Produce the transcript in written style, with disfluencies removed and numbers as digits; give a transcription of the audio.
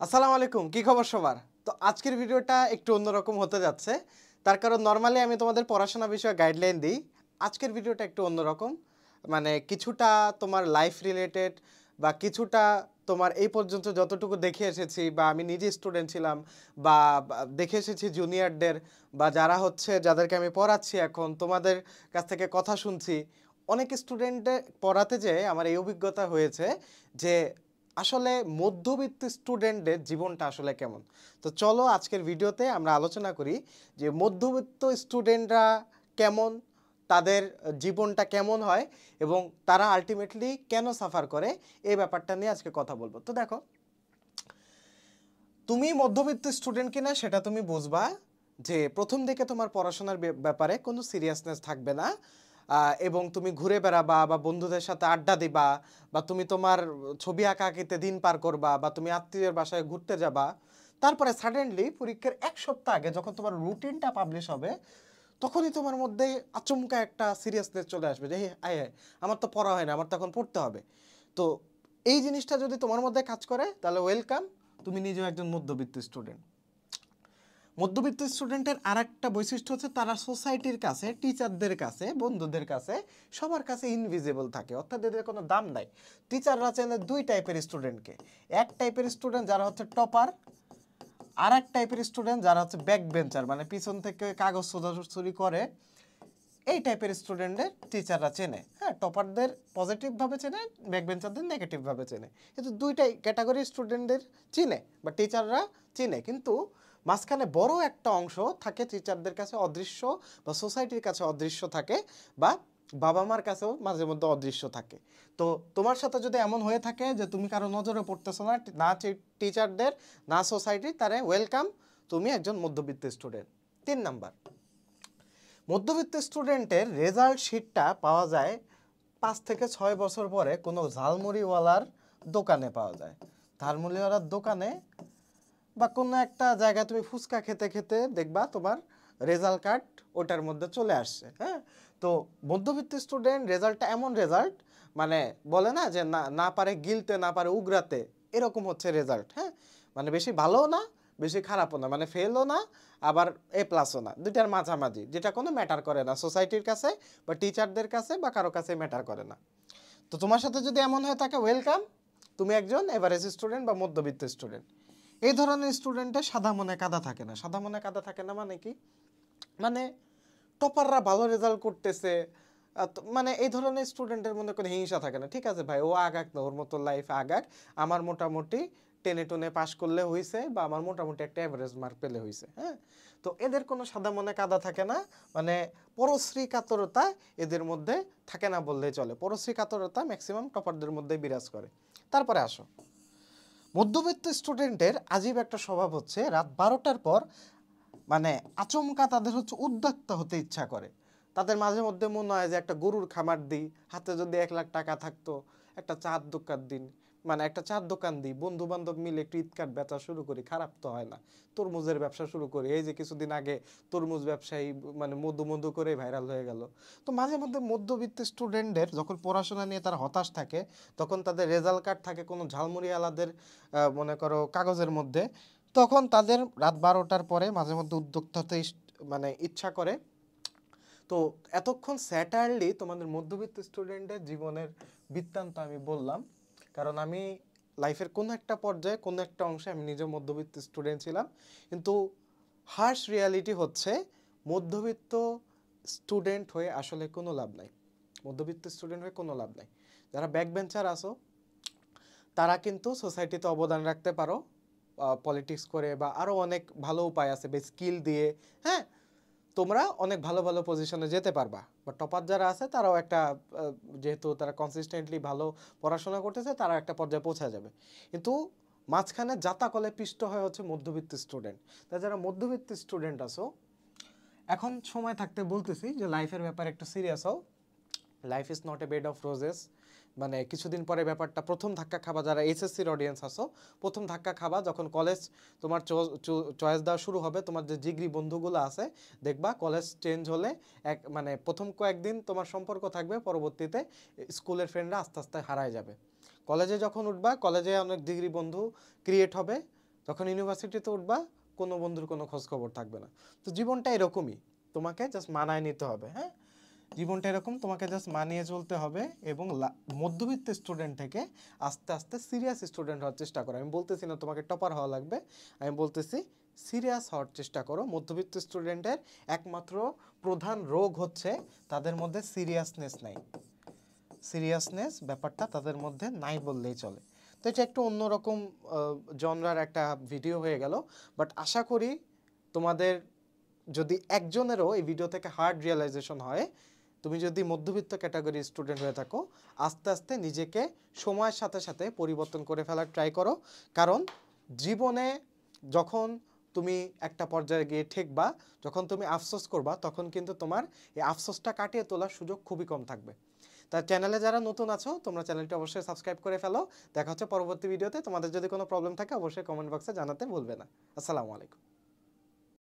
আসসালামু আলাইকুম, কি খবর সবার? তো আজকের ভিডিওটা একটু অন্যরকম হতে যাচ্ছে। তার কারণ নরমালি আমি তোমাদের পড়াশোনা বিষয়ে গাইডলাইন দিই। আজকের ভিডিওটা একটু অন্যরকম। মানে কিছুটা তোমার লাইফ রিলেটেড বা কিছুটা তোমার এই পর্যন্ত যতটুকু দেখে এসেছি বা আমি নিজে স্টুডেন্ট ছিলাম বা দেখে এসেছি জুনিয়রদের বা যারা হচ্ছে যাদেরকে আমি পড়াচ্ছি এখন তোমাদের কাছ থেকে কথা শুনছি। অনেক স্টুডেন্টদের পড়াতে যেয়ে আমার এই অভিজ্ঞতা হয়েছে যে আসলে মধ্যবিত্ত স্টুডেন্টদের জীবনটা আসলে কেমন। তো চলো আজকের ভিডিওতে আমরা আলোচনা করি যে মধ্যবিত্ত স্টুডেন্টরা কেমন, তাদের জীবনটা কেমন হয় এবং তারা আলটিমেটলি কেন সাফার করে, এই ব্যাপারটা নিয়ে আজকে কথা বলবো। তো দেখো, তুমি মধ্যবিত্ত স্টুডেন্ট কিনা সেটা তুমি বুঝবা যে প্রথম দিকে তোমার পড়াশোনার ব্যাপারে কোনো সিরিয়াসনেস থাকবে না, এবং তুমি ঘুরে বেড়াবা বা বন্ধুদের সাথে আড্ডা দিবা বা তুমি তোমার ছবি আঁকাআঁকিতে দিন পার করবা বা তুমি আত্মীয়ের বাসায় ঘুরতে যাবা। তারপরে সাডেনলি পরীক্ষার এক সপ্তাহ আগে যখন তোমার রুটিনটা পাবলিশ হবে, তখনই তোমার মধ্যে আচমকা একটা সিরিয়াসনেস চলে আসবে যে আয় আমার তো পড়া হয় না, আমার তো এখন পড়তে হবে। তো এই জিনিসটা যদি তোমার মধ্যে কাজ করে তাহলে ওয়েলকাম, তুমি নিজেও একজন মধ্যবিত্ত স্টুডেন্ট। মধ্যবিত্ত স্টুডেন্টের আর একটা বৈশিষ্ট্য হচ্ছে তারা সোসাইটির কাছে, টিচারদের কাছে, বন্ধুদের কাছে, সবার কাছে ইনভিজিবল থাকে, অর্থাৎ এদের কোনো দাম নাই। টিচাররা চেনে দুই টাইপের স্টুডেন্টকে, এক টাইপের স্টুডেন্ট যারা হচ্ছে টপার, আর এক টাইপের স্টুডেন্ট যারা হচ্ছে ব্যাক বেঞ্চার, মানে পিছন থেকে কাগজ চুরি করে। এই টাইপের স্টুডেন্টদের টিচাররা চেনে। হ্যাঁ, টপারদের পজিটিভভাবে চেনে, ব্যাক বেঞ্চারদের নেগেটিভভাবে চেনে। কিন্তু দুইটাই ক্যাটাগরি স্টুডেন্টদের চিনে বা টিচাররা চিনে, কিন্তু মাঝখানে বড় একটা অংশ থাকে টিচারদের কাছে অদৃশ্য বা সোসাইটির কাছে অদৃশ্য থাকে বা বাবা মার কাছেও মাঝে মধ্যে অদৃশ্য থাকে। তো তোমার সাথে যদি এমন হয়ে থাকে যে তুমি কারো নজরে পড়তেছো না, না টিচারদের না সোসাইটির, তারে ওয়েলকাম, তুমি একজন মধ্যবিত্ত স্টুডেন্ট। 3 নাম্বার, মধ্যবিত্ত স্টুডেন্টের রেজাল্ট শিটটা পাওয়া যায় 5 থেকে 6 বছর পরে কোনো ঝালমুড়িওয়ালার দোকানে পাওয়া যায়। ঝালমুড়িওয়ালার দোকানে বা কোনো একটা জায়গায় তুমি ফুচকা খেতে খেতে দেখবা তোমার রেজাল্ট কার্ড ওটার মধ্যে চলে আসছে। হ্যাঁ, তো মধ্যবিত্ত স্টুডেন্ট রেজাল্টটা এমন রেজাল্ট, মানে বলে না যে না না পারে গিলতে না পারে উগরাতে, এরকম হচ্ছে রেজাল্ট। হ্যাঁ, মানে বেশি ভালোও না বেশি খারাপও না, মানে ফেলও না আবার A+ও না, দুইটার মাঝামাঝি, যেটা কোনো ম্যাটার করে না সোসাইটির কাছে বা টিচারদের কাছে বা কারো কাছে ম্যাটার করে না। তো তোমার সাথে যদি এমন হয়ে থাকে ওয়েলকাম, তুমি একজন এভারেজ স্টুডেন্ট বা মধ্যবিত্ত স্টুডেন্ট। এই ধরনের স্টুডেন্টের সাদা মনে কাদা থাকে না। সাদা মনে কাদা থাকে না মানে কি, মানে টপাররা ভালো রেজাল্ট করতেছে, মানে এই ধরনের স্টুডেন্টের মধ্যে কোনো হিংসা থাকে না। ঠিক আছে ভাই, ও আগাক না, ওর মতো লাইফ আগাক, আমার মোটামুটি টেনে টুনে পাশ করলে হয়েছে বা আমার মোটামুটি একটা অ্যাভারেজ মার্ক পেলে হয়েছে। হ্যাঁ, তো এদের কোনো সাদা মনে কাদা থাকে না, মানে পরশ্রী কাতরতা এদের মধ্যে থাকে না বললেই চলে। পরশ্রী কাতরতা ম্যাক্সিমাম টপারদের মধ্যে বিরাজ করে। তারপরে আসো, মধ্যবিত্ত স্টুডেন্টের আজীব একটা স্বভাব হচ্ছে রাত 12টার পর মানে আচমকা তাদের হচ্ছে উদ্যোক্তা হতে ইচ্ছা করে। তাদের মাঝে মধ্যে মনে হয় যে একটা গরুর খামার দিই, হাতে যদি 1 লাখ টাকা থাকতো, একটা চার দোকান দিন, মানে একটা চার দোকান দিই, বন্ধু বান্ধব মিলে একটু ইটকাট বেচা শুরু করি, খারাপ তো হয় না। তরমুজের ব্যবসা শুরু করি, এই যে কিছুদিন আগে তরমুজ ব্যবসায়ী মানে মধু মধু করে ভাইরাল হয়ে গেল। তো মাঝে মধ্যে মধ্যবিত্ত স্টুডেন্টদের যখন পড়াশোনা নিয়ে তারা হতাশ থাকে, তখন তাদের রেজাল্ট কার্ড থাকে কোনো ঝালমুড়ি আলাদের মনে করো কাগজের মধ্যে, তখন তাদের রাত 12টার পরে মাঝে মধ্যে উদ্যোক্তা হতে মানে ইচ্ছা করে। তো এতক্ষণ স্যাটারলি তোমাদের মধ্যবিত্ত স্টুডেন্টের জীবনের বৃত্তান্ত আমি বললাম, কারণ আমি লাইফের কোনো একটা পর্যায়ে কোনো একটা অংশে আমি নিজে মধ্যবিত্ত স্টুডেন্ট ছিলাম। কিন্তু হার্শ রিয়ালিটি হচ্ছে মধ্যবিত্ত স্টুডেন্ট হয়ে আসলে কোনো লাভ নাই। মধ্যবিত্ত স্টুডেন্ট হয়ে কোনো লাভ নাই। যারা ব্যাক বেঞ্চার আসো তারা কিন্তু সোসাইটিতে অবদান রাখতে পারো পলিটিক্স করে বা আরও অনেক ভালো উপায় আছে, বেশ স্কিল দিয়ে। হ্যাঁ, তোমরা অনেক ভালো ভালো পজিশনে যেতে পারবা। বা টপার যারা আছে তারাও একটা যেহেতু তারা কনসিস্টেন্টলি ভালো পড়াশোনা করতেছে, তারা একটা পর্যায়ে পৌঁছা যাবে। কিন্তু মাঝখানে জাতাকলে পিষ্ট হয়ে হচ্ছে মধ্যবিত্ত স্টুডেন্ট। তাই যারা মধ্যবিত্ত স্টুডেন্ট আছো, এখন সময় থাকতে বলতেছি যে লাইফের ব্যাপারে একটু সিরিয়াস হও। Life is not a bed of roses. মানে কিছুদিন পরে ব্যাপারটা প্রথম ধাক্কা খাবা, যারা এসএসসির অডিয়েন্স আসো প্রথম ধাক্কা খাবা যখন কলেজ তোমার চয়েস দেওয়া শুরু হবে। তোমার যে জিগরি বন্ধুগুলো আছে দেখবা কলেজ চেঞ্জ হলে মানে প্রথম কয়েকদিন তোমার সম্পর্ক থাকবে, পরবর্তীতে স্কুলের ফ্রেন্ডরা আস্তে আস্তে হারায় যাবে। কলেজে যখন উঠবা, কলেজে অনেক জিগরি বন্ধু ক্রিয়েট হবে, যখন ইউনিভার্সিটিতে উঠবা কোনো বন্ধুর কোনো খোঁজ খবর থাকবে না। তো জীবনটা এরকমই, তোমাকে জাস্ট মানায় নিতে হবে। হ্যাঁ, জীবনটা এরকম, তোমাকে জাস্ট মানিয়ে চলতে হবে এবং মধ্যবিত্ত স্টুডেন্ট থেকে আস্তে আস্তে সিরিয়াস স্টুডেন্ট হওয়ার চেষ্টা করো। আমি বলতেছি না তোমাকে টপার হওয়া লাগবে, আমি বলতেছি সিরিয়াস হওয়ার চেষ্টা করো। মধ্যবিত্ত স্টুডেন্টের একমাত্র প্রধান রোগ হচ্ছে তাদের মধ্যে সিরিয়াসনেস নাই। সিরিয়াসনেস ব্যাপারটা তাদের মধ্যে নাই বললেই চলে। তো এটা একটু অন্যরকম জনরার একটা ভিডিও হয়ে গেল, বাট আশা করি তোমাদের যদি একজনেরও এই ভিডিও থেকে হার্ড রিয়েলাইজেশন হয়, তুমি যদি মধ্যবিত্ত ক্যাটাগরির স্টুডেন্ট হয়ে থাকো, আস্তে আস্তে নিজেকে সময়ের সাথে সাথে পরিবর্তন করে ফেলার ট্রাই করো। কারণ জীবনে যখন তুমি একটা পর্যায়ে গিয়ে ঠেকবা, যখন তুমি আফসোস করবা, তখন কিন্তু তোমার এই আফসোসটা কাটিয়ে তোলার সুযোগ খুবই কম থাকবে। তার চ্যানেলে যারা নতুন আছো তোমরা চ্যানেলটি অবশ্যই সাবস্ক্রাইব করে ফেলো। দেখা হচ্ছে পরবর্তী ভিডিওতে। তোমাদের যদি কোনো প্রবলেম থাকে অবশ্যই কমেন্ট বক্সে জানাতে ভুলবে না। আসসালামু আলাইকুম।